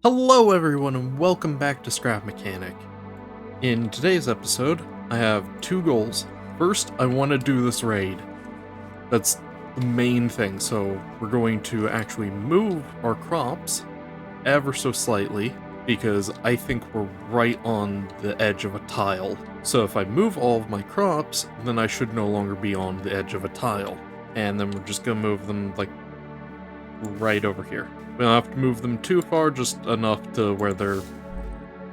Hello everyone and welcome back to Scrap Mechanic. In today's episode, I have two goals. First, I want to do this raid. That's the main thing, so we're going to actually move our crops ever so slightly because I think we're right on the edge of a tile. So if I move all of my crops, then I should no longer be on the edge of a tile. And then we're just gonna move them like right over here. We don't have to move them too far, just enough to where they're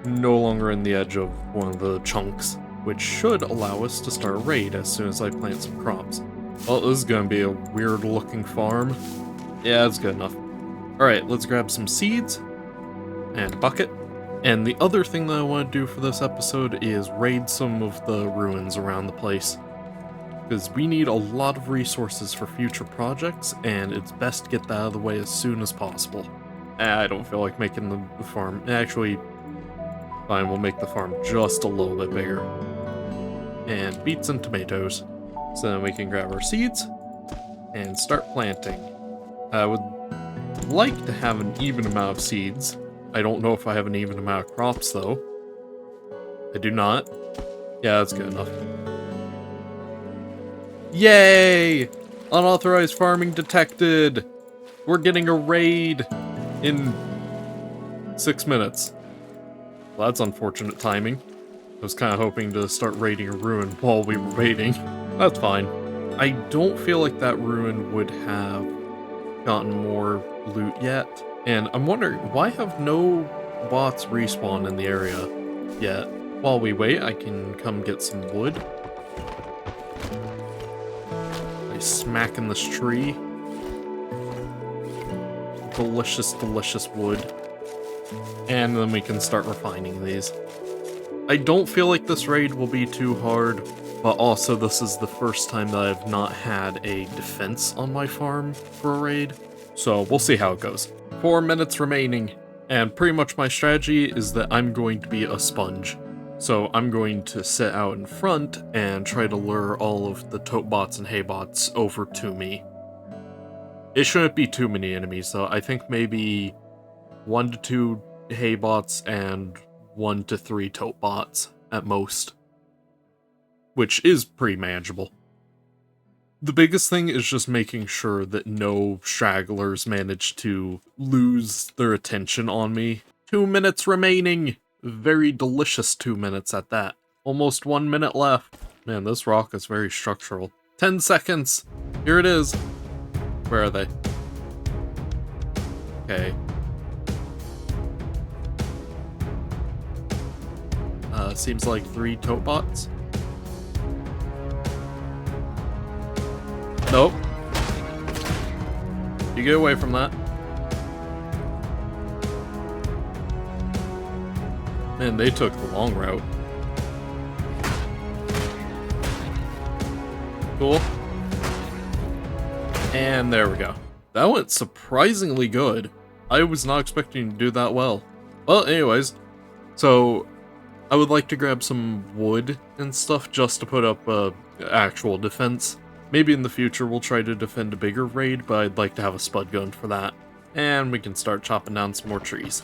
no longer in the edge of one of the chunks, which should allow us to start a raid as soon as I plant some crops. Well, this is gonna be a weird looking farm. Yeah, it's good enough. Alright, let's grab some seeds and a bucket. And the other thing that I want to do for this episode is raid some of the ruins around the place, because we need a lot of resources for future projects, and it's best to get that out of the way as soon as possible. I don't feel like making the farm... Actually, fine, we'll make the farm just a little bit bigger. And beets and tomatoes. So then we can grab our seeds and start planting. I would like to have an even amount of seeds. I don't know if I have an even amount of crops, though. I do not. Yeah, that's good enough. Yay! Unauthorized farming detected! We're getting a raid in 6 minutes. Well, that's unfortunate timing. I was kind of hoping to start raiding a ruin while we were waiting. That's fine. I don't feel like that ruin would have gotten more loot yet. And I'm wondering, why have no bots respawn in the area yet? While we wait, I can come get some wood. Smacking this tree. Delicious, delicious wood. And then we can start refining these. I don't feel like this raid will be too hard, but also this is the first time that I've not had a defense on my farm for a raid. So we'll see how it goes. 4 minutes remaining, and pretty much my strategy is that I'm going to be a sponge. So I'm going to sit out in front and try to lure all of the tote bots and hay bots over to me. It shouldn't be too many enemies though. I think maybe 1 to 2 hay bots and 1 to 3 tote bots at most. Which is pretty manageable. The biggest thing is just making sure that no stragglers manage to lose their attention on me. 2 minutes remaining! Very delicious 2 minutes at that. Almost 1 minute left. Man, this rock is very structural. 10 seconds! Here it is. Where are they? Okay. Seems like 3 tote bots. Nope. You get away from that. Man, they took the long route. Cool. And there we go. That went surprisingly good. I was not expecting to do that well. Well, anyways, so I would like to grab some wood and stuff just to put up a actual defense. Maybe in the future we'll try to defend a bigger raid, but I'd like to have a spud gun for that. And we can start chopping down some more trees.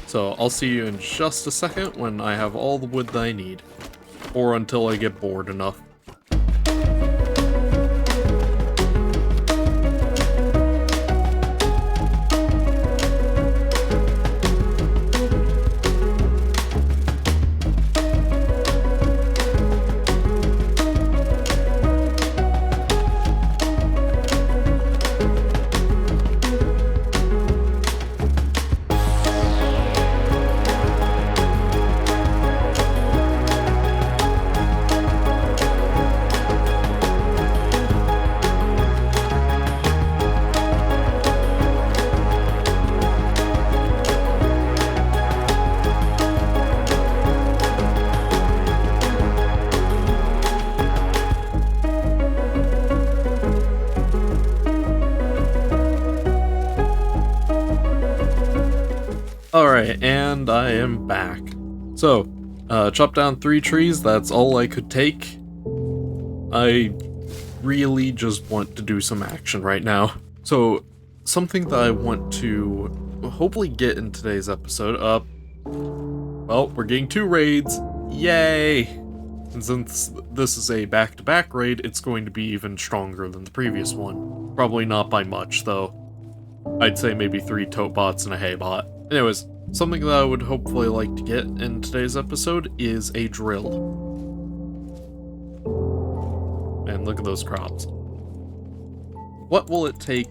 So I'll see you in just a second when I have all the wood that I need. Or until I get bored enough. Alright, and I am back. So, chopped down 3 trees, that's all I could take. I really just want to do some action right now. So, something that I want to hopefully get in today's episode. Well, we're getting 2 raids. Yay! And since this is a back-to-back raid, it's going to be even stronger than the previous one. Probably not by much, though. I'd say maybe 3 tote bots and a hay bot. Anyways, something that I would hopefully like to get in today's episode is a drill. Man, look at those crops. What will it take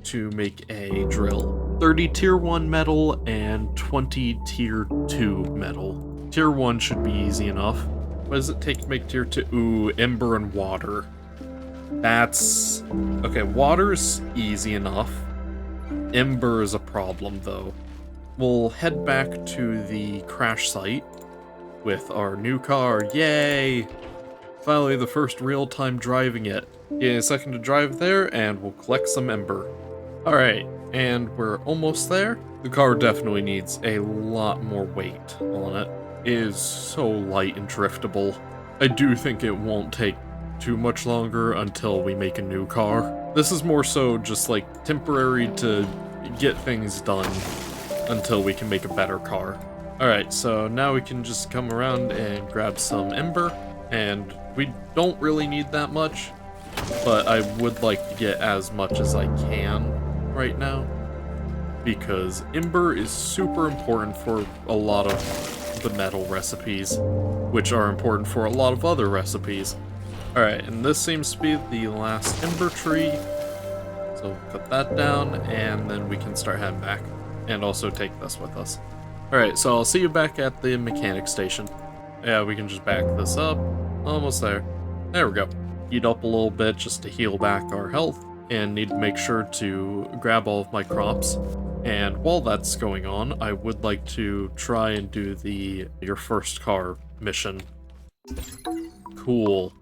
to make a drill? 30 tier 1 metal and 20 tier 2 metal. Tier 1 should be easy enough. What does it take to make tier 2? Ooh, ember and water. That's... okay, water's easy enough. Ember is a problem, though. We'll head back to the crash site with our new car. Yay! Finally, the first real-time driving it. Give me a second to drive there, and we'll collect some ember. Alright, and we're almost there. The car definitely needs a lot more weight on it. It is so light and driftable. I do think it won't take too much longer until we make a new car. This is more so just like temporary to get things done until we can make a better car. Alright, so now we can just come around and grab some ember, and we don't really need that much, but I would like to get as much as I can right now, because ember is super important for a lot of the metal recipes, which are important for a lot of other recipes. Alright, and this seems to be the last ember tree, so cut that down, and then we can start heading back, and also take this with us. Alright, so I'll see you back at the mechanic station. Yeah, we can just back this up. Almost there. There we go. Heat up a little bit just to heal back our health, and need to make sure to grab all of my crops. And while that's going on, I would like to try and do the your first car mission. Cool.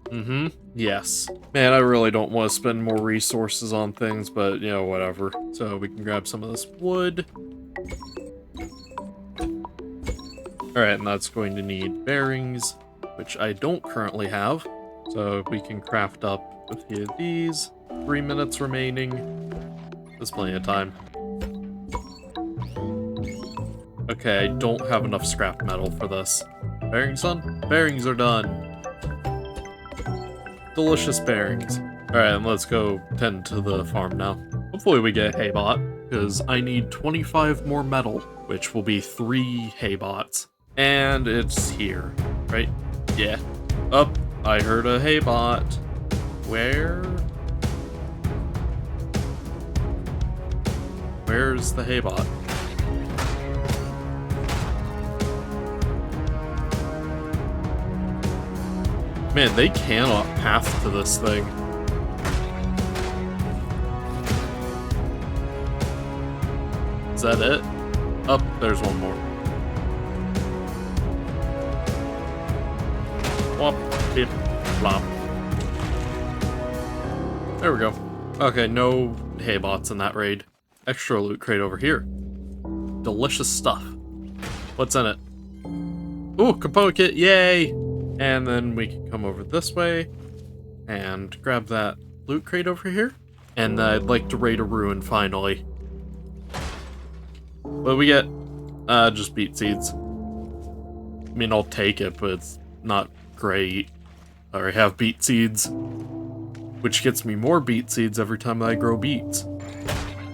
Yes. Man, I really don't want to spend more resources on things, but, you know, whatever. So we can grab some of this wood. Alright, and that's going to need bearings, which I don't currently have. So we can craft up a few of these. 3 minutes remaining. There's plenty of time. Okay, I don't have enough scrap metal for this. Bearings done? Bearings are done. Delicious bearings. Alright, and let's go tend to the farm now. Hopefully we get a hay bot, because I need 25 more metal, which will be 3 hay bots. And it's here, right? Yeah. Up, I heard a hay bot. Where? Where's the hay bot? Man, they cannot path to this thing. Is that it? Oh, there's one more. Whop, bip, flop. There we go. Okay, no hay bots in that raid. Extra loot crate over here. Delicious stuff. What's in it? Ooh, component kit, yay! And then we can come over this way and grab that loot crate over here. And I'd like to raid a ruin finally. What do we get? Just beet seeds. I mean, I'll take it, but it's not great. I already have beet seeds, which gets me more beet seeds every time I grow beets.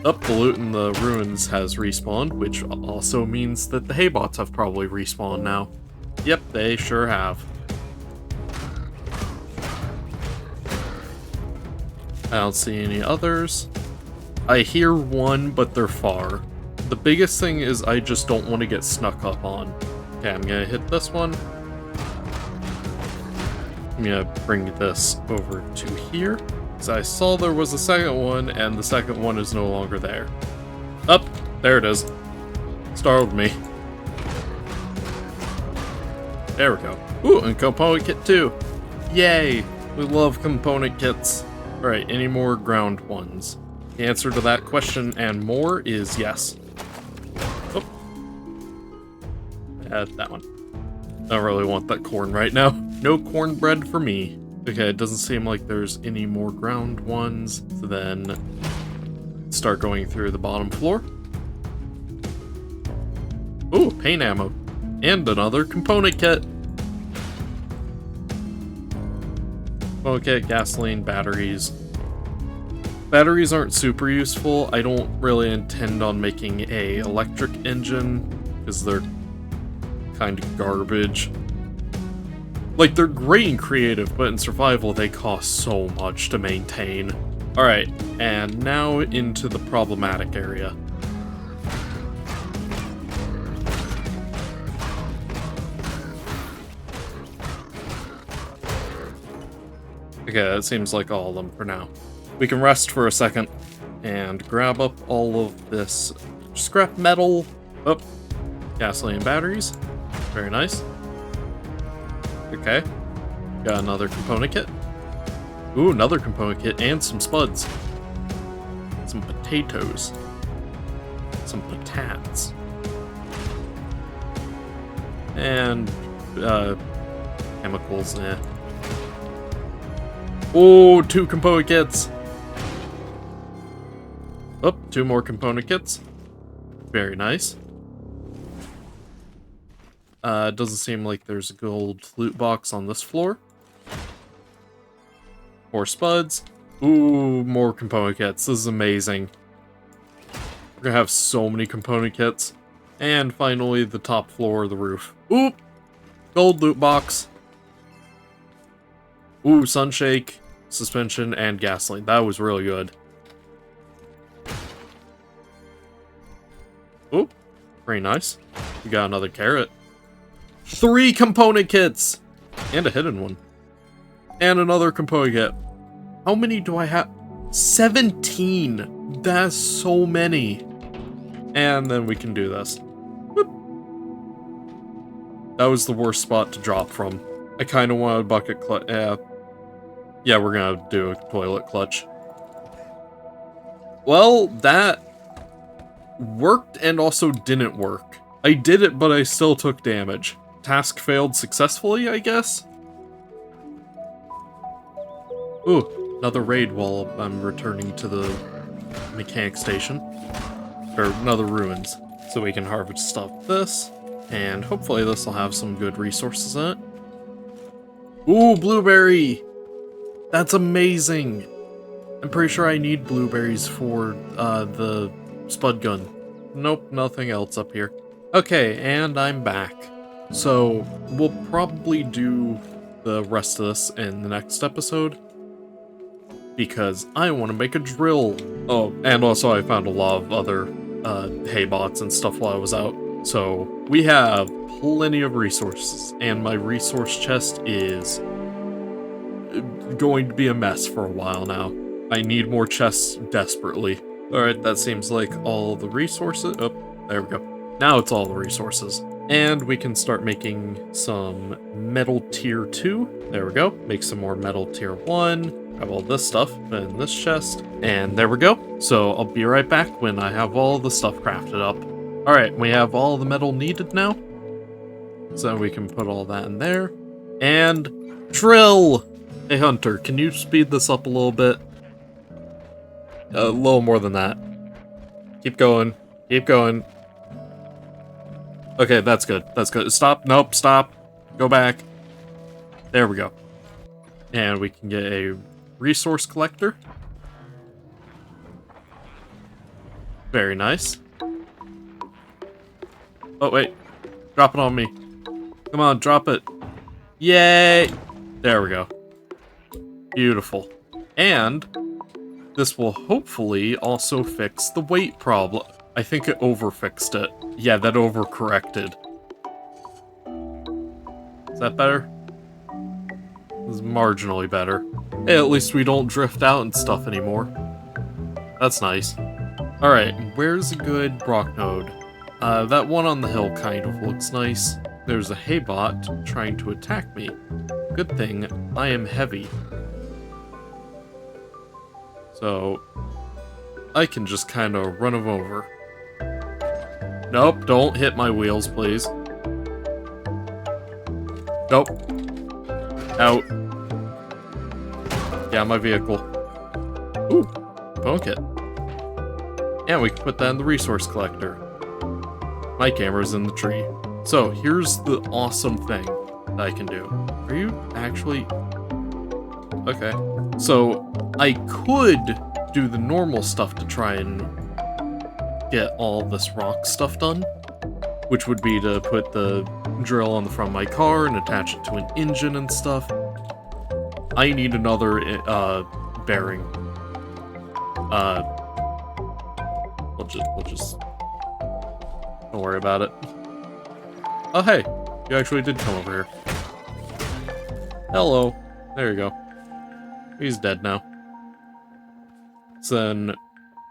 Up, the loot in the ruins has respawned, which also means that the hay bots have probably respawned now. Yep, they sure have. I don't see any others. I hear one, but they're far. The biggest thing is I just don't want to get snuck up on. Okay, I'm gonna hit this one. I'm gonna bring this over to here. So I saw there was a second one, and the second one is no longer there. Up, there it is. Startled me. There we go. Ooh, and component kit 2. Yay! We love component kits. Alright, any more ground ones? The answer to that question and more is yes. Oh. That one. I don't really want that corn right now. No cornbread for me. Okay, it doesn't seem like there's any more ground ones. So then, let's start going through the bottom floor. Ooh, paint ammo. And another component kit. Component kit, gasoline, batteries. Batteries aren't super useful. I don't really intend on making a electric engine because they're kind of garbage. Like, they're great in creative, but in survival they cost so much to maintain. Alright, and now into the problematic area. Okay, that seems like all of them for now. We can rest for a second and grab up all of this scrap metal. Oh, gasoline batteries. Very nice. Okay. Got another component kit. Ooh, another component kit and some spuds. Some potatoes. Some patatas. And, chemicals, eh. Oh, 2 component kits. Oh, 2 more component kits. Very nice. Doesn't seem like there's a gold loot box on this floor. More spuds. Ooh, more component kits. This is amazing. We're gonna have so many component kits. And finally, the top floor of the roof. Ooh! Gold loot box. Ooh, sunshake, suspension, and gasoline. That was really good. Ooh, very nice. We got another carrot. 3 component kits! And a hidden one. And another component kit. How many do I have? 17! That's so many. And then we can do this. Whoop. That was the worst spot to drop from. I kind of wanted a bucket clutch. Yeah, we're gonna do a toilet clutch. Well, that worked and also didn't work. I did it, but I still took damage. Task failed successfully, I guess? Ooh, another raid while I'm returning to the mechanic station. Or another ruins. So we can harvest stuff this. And hopefully this will have some good resources in it. Ooh, blueberry! That's amazing! I'm pretty sure I need blueberries for the spud gun. Nope, nothing else up here. Okay, and I'm back. So, we'll probably do the rest of this in the next episode. Because I want to make a drill. Oh, and also I found a lot of other hay bots and stuff while I was out. So, we have plenty of resources. And my resource chest is going to be a mess for a while now. I need more chests desperately. Alright, that seems like all the resources. Oh, there we go. Now it's all the resources. And we can start making some metal tier 2. There we go. Make some more metal tier 1. Have all this stuff in this chest. And there we go. So I'll be right back when I have all the stuff crafted up. Alright, we have all the metal needed now. So we can put all that in there. And drill! Hey Hunter, can you speed this up a little bit? A little more than that. Keep going. Keep going. Okay, that's good. That's good. Stop. Nope, stop. Go back. There we go. And we can get a resource collector. Very nice. Oh, wait. Drop it on me. Come on, drop it. Yay! There we go. Beautiful. And this will hopefully also fix the weight problem. I think it overfixed it. Yeah, that overcorrected. Is that better? This is marginally better. Hey, at least we don't drift out and stuff anymore. That's nice. Alright, where's a good Brock node? That one on the hill kind of looks nice. There's a haybot trying to attack me. Good thing I am heavy. So, I can just kind of run him over. Nope, don't hit my wheels, please. Nope. Out. Yeah, my vehicle. Ooh, bone kit. And we can put that in the resource collector. My camera's in the tree. So here's the awesome thing that I can do. Are you actually... Okay. So I could do the normal stuff to try and get all this rock stuff done, which would be to put the drill on the front of my car and attach it to an engine and stuff. I need another bearing. We'll just don't worry about it. Oh hey, you actually did come over here. Hello. There you go. He's dead now. So then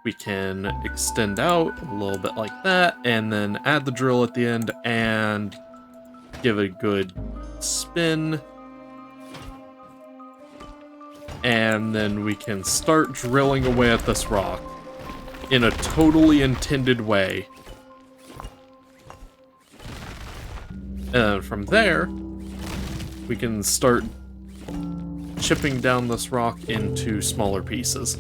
we can extend out a little bit like that, and then add the drill at the end and give it a good spin. And then we can start drilling away at this rock in a totally intended way. And from there, we can start chipping down this rock into smaller pieces,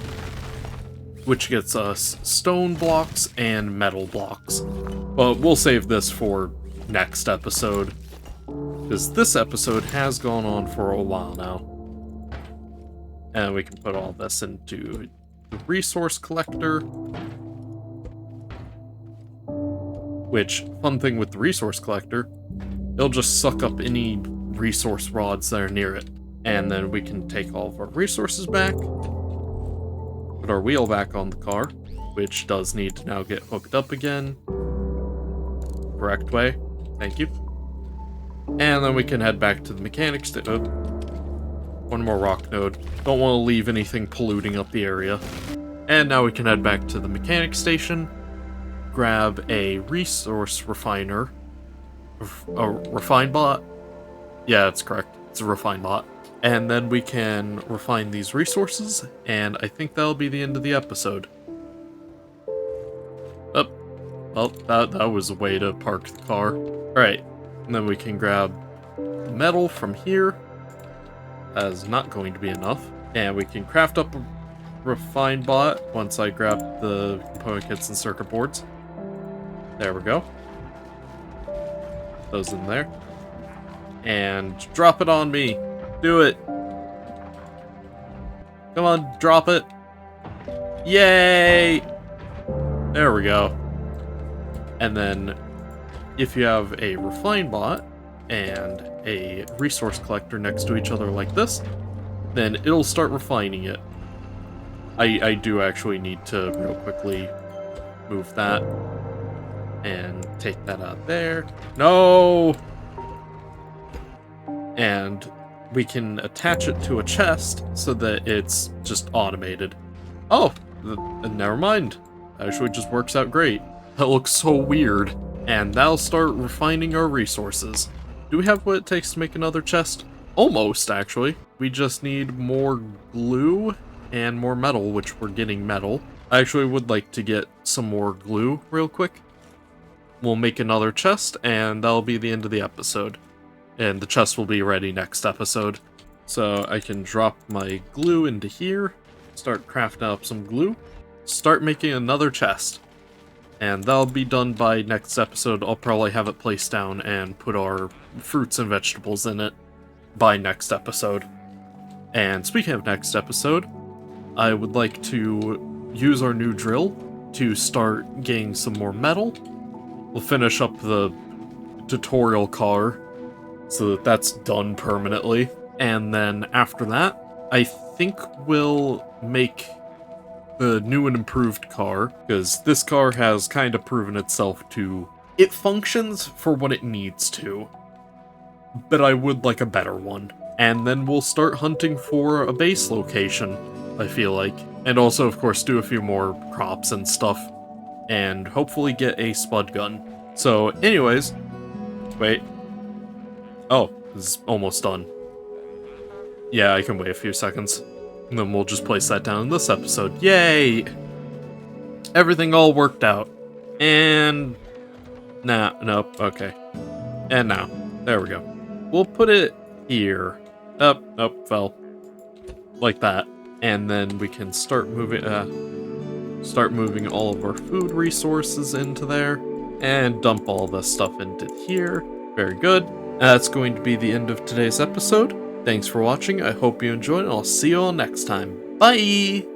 which gets us stone blocks and metal blocks. But we'll save this for next episode, because this episode has gone on for a while now. And we can put all this into the resource collector. Which, fun thing with the resource collector, it'll just suck up any resource rods that are near it. And then we can take all of our resources back, put our wheel back on the car, which does need to now get hooked up again. Correct way. Thank you. And then we can head back to the mechanics. One more rock node. Don't want to leave anything polluting up the area. And now we can head back to the mechanic station, grab a resource refiner. A refine bot? Yeah, that's correct. It's a refine bot. And then we can refine these resources, and I think that'll be the end of the episode. Oh, well, that was a way to park the car. Alright, and then we can grab metal from here. That is not going to be enough. And we can craft up a refine bot once I grab the component kits and circuit boards. There we go. Those in there. And drop it on me. Do it. Come on, drop it. Yay! There we go. And then, if you have a refine bot and a resource collector next to each other like this, then it'll start refining it. I do actually need to real quickly move that and take that out there. No! And we can attach it to a chest so that it's just automated. Oh, never mind. Actually just works out great. That looks so weird. And that'll start refining our resources. Do we have what it takes to make another chest? Almost, actually. We just need more glue and more metal, which we're getting metal. I actually would like to get some more glue real quick. We'll make another chest, and that'll be the end of the episode. And the chest will be ready next episode. So I can drop my glue into here, start crafting up some glue, start making another chest. And that'll be done by next episode. I'll probably have it placed down and put our fruits and vegetables in it by next episode. And speaking of next episode, I would like to use our new drill to start getting some more metal. We'll finish up the tutorial car so that that's done permanently. And then after that, I think we'll make the new and improved car, because this car has kind of proven itself to... It functions for what it needs to, but I would like a better one. And then we'll start hunting for a base location, I feel like. And also, of course, do a few more crops and stuff, and hopefully get a spud gun. So, anyways... Wait. Oh, this is almost done. Yeah, I can wait a few seconds. And then we'll just place that down in this episode. Yay! Everything all worked out. And... Nah, nope, okay. And now. There we go. We'll put it here. Oh, nope, fell. Like that. And then we can start moving... start moving all of our food resources into there, and dump all this stuff into here. Very good. That's going to be the end of today's episode. Thanks for watching, I hope you enjoyed, and I'll see you all next time. Bye!